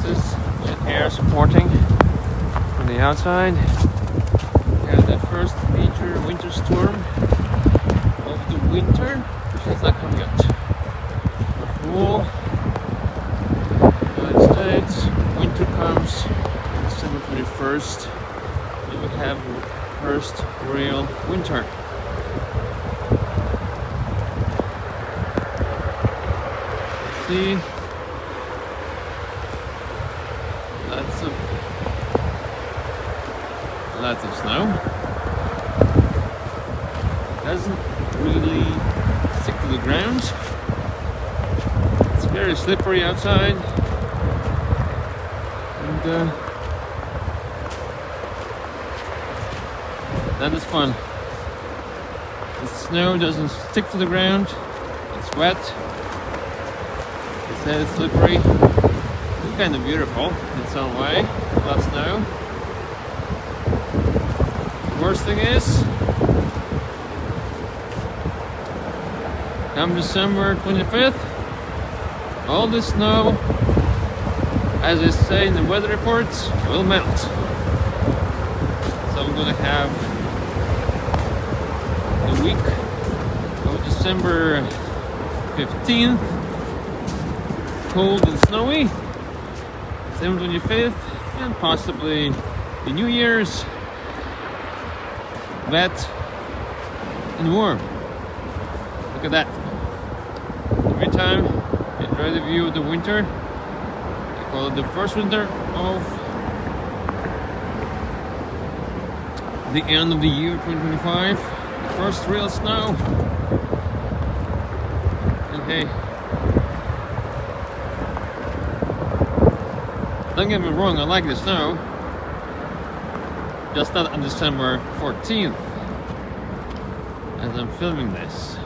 This is air supporting from the outside. We have the first major winter storm of the winter, which has not come yet. Full United States, winter comes December 21st, and we have first real winter. See, lots of snow. Doesn't really stick to the ground. It's very slippery outside, and that is fun. The snow doesn't stick to the ground. It's wet. It's slippery. It's kind of beautiful in some way. Plus snow. The worst thing is, come December 25th, all the snow, as they say in the weather reports, will melt. So we're gonna have the week of December 15th, cold and snowy, December 25th, and possibly the New Year's, wet and warm. Look at that. Every time, enjoy the view of the winter. I call it the first winter of the end of the year 2025. The first real snow. And hey, don't get me wrong, I like the snow. Just not on December 14th, as I'm filming this.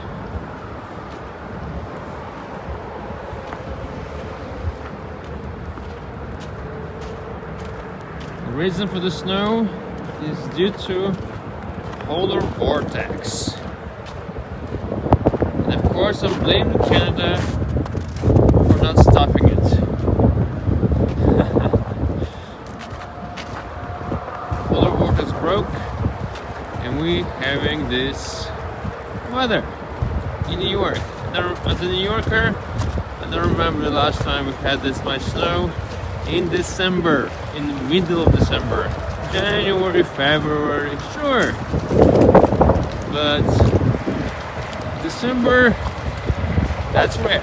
The reason for the snow is due to polar vortex. And of course I'm blaming Canada for not stopping it. Broke, and we having this weather in New York. As a New Yorker, I don't remember the last time we had this much snow in December, in the middle of December. January, February, sure, but December, that's rare.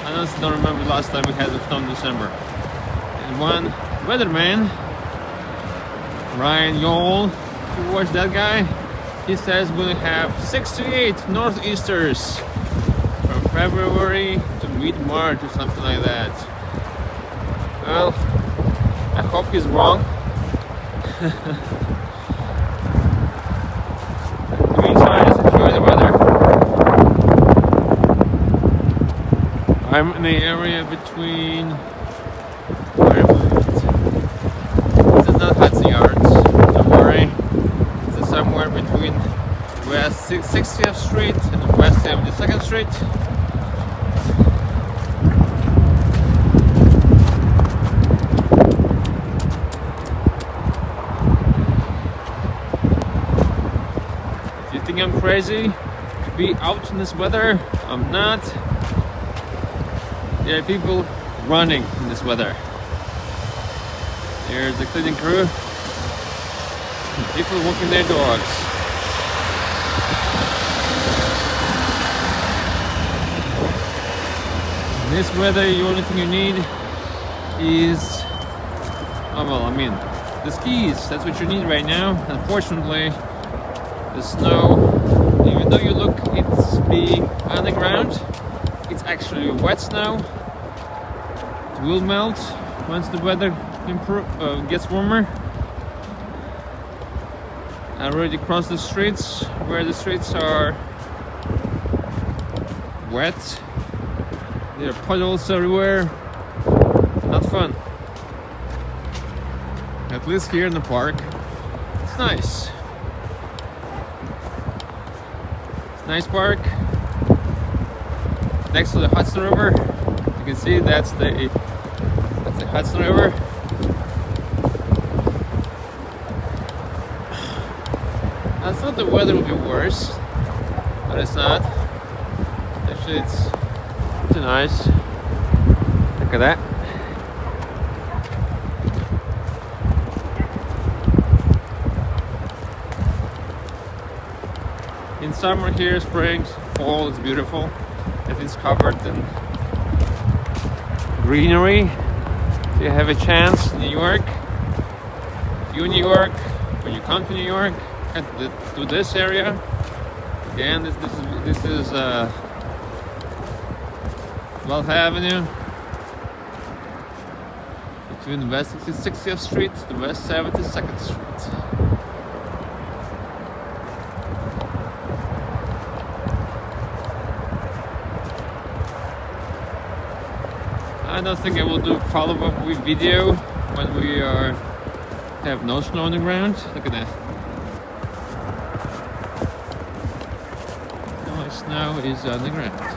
I honestly don't remember the last time we had the snow in December. And one weatherman, Ryan Yole, if you watch that guy, he says we're gonna have 6 to 8 northeasters from February to mid-March or something like that. Well, I hope he's wrong. In the meantime, just enjoy the weather. I'm in the area between, where am I? This is not Hudson Yards. It's somewhere between West 60th Street and West 72nd Street. If you think I'm crazy to be out in this weather, I'm not. There are people running in this weather. There's the cleaning crew. People walking their dogs. In this weather, the only thing you need is, the skis. That's what you need right now. Unfortunately, the snow, even though you look it's being on the ground, it's actually wet snow. It will melt once the weather gets warmer. I already crossed the streets where the streets are wet. There are puddles everywhere. Not fun. At least here in the park, it's nice. It's a nice park next to the Hudson River. You can see that's the That's the Hudson River. I thought the weather would be worse, but it's not. Actually, it's pretty nice. Look at that. In summer here, spring, fall, it's beautiful. Everything's covered in greenery. If you have a chance in New York, if you're in New York, when you come to New York, to this area, again, this is 12th Avenue, between the West 60th Street to the West 72nd Street. I don't think I will do a follow-up video when we have no snow on the ground. Look at that. No snow is on the ground.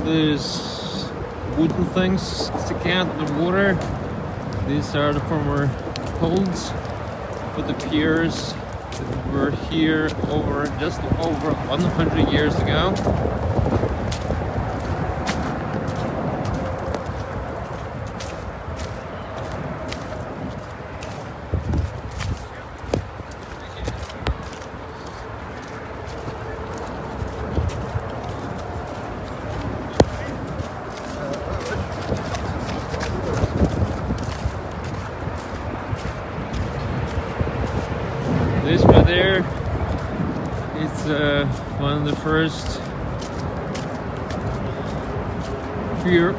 These wooden things sticking out of the water. These are the former holds for the piers that were here just over 100 years ago. This right there, it's one of the first pier,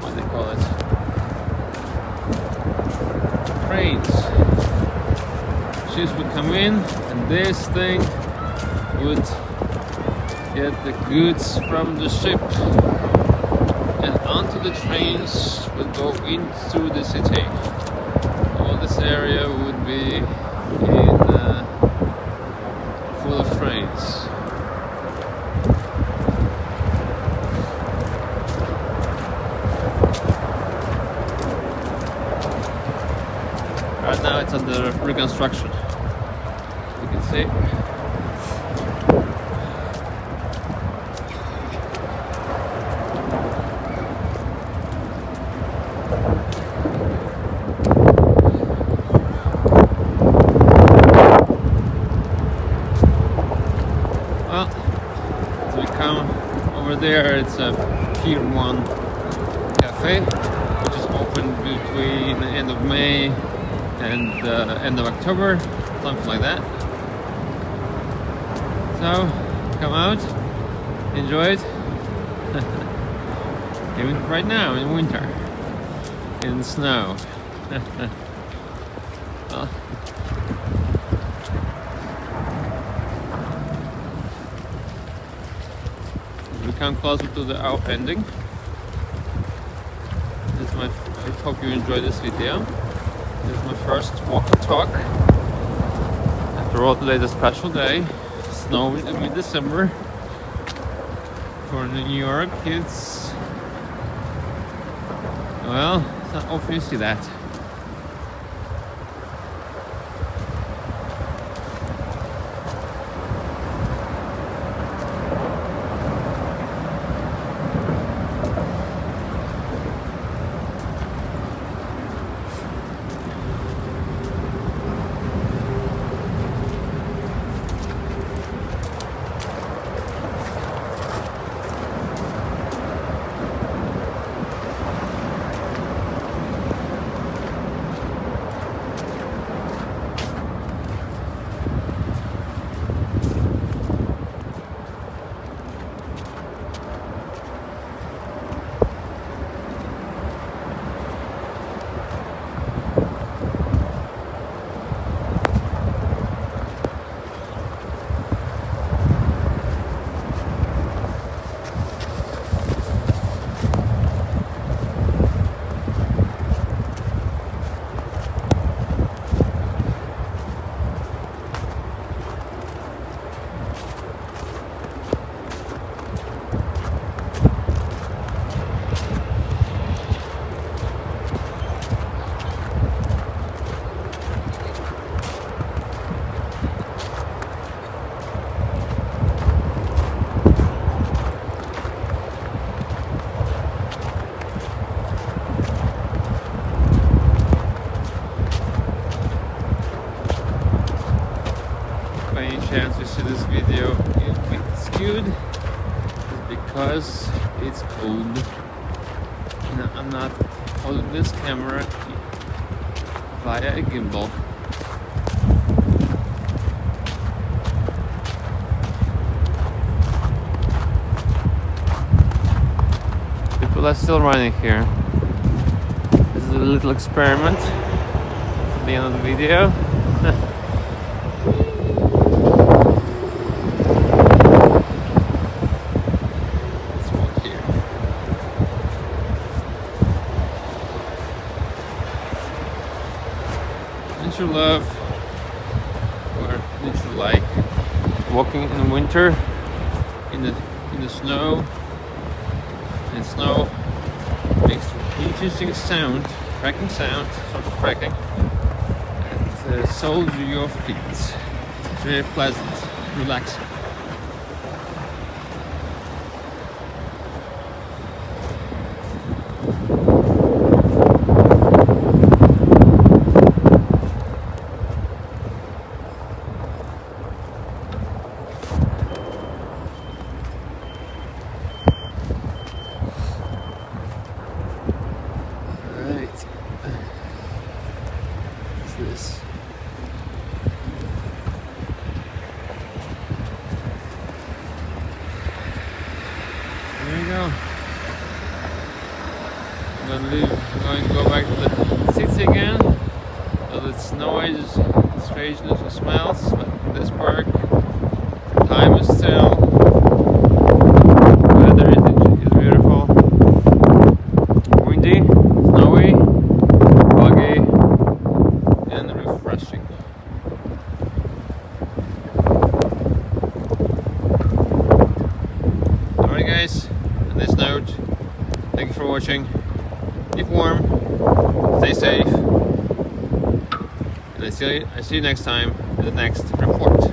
what do they call it? Trains. Ships would come in, and this thing would get the goods from the ship and onto the trains, would go into the city. This area would be full of trains. Right now it's under reconstruction, you can see. come over there. It's a Pier 1 cafe, which is open between the end of May and end of October, something like that. So come out, enjoy it. Even right now in winter, in snow. Well, we come closer to the ending. I hope you enjoyed this video. This is my first walk and talk. After all, today's a special day. Snow in mid-December. For New York, it's... well, it's not often you see that. Chance to see this video a bit skewed because it's cold. No, I'm not holding this camera via a gimbal. People are still running here. This is a little experiment at the end of the video. Nature love, or nature like, walking in winter in the snow, and snow makes interesting sound, cracking sound, sort of cracking, and the soles of your feet. It's very pleasant, relaxing. This. There you go. I'm going to go back to the city again. So it's noise, strangeness, and smells. But in this park, time is still. Weather is beautiful. Windy, snowy, foggy, and refreshing. Alright guys, on this note, thank you for watching. Keep warm, stay safe, and I see you next time in the next report.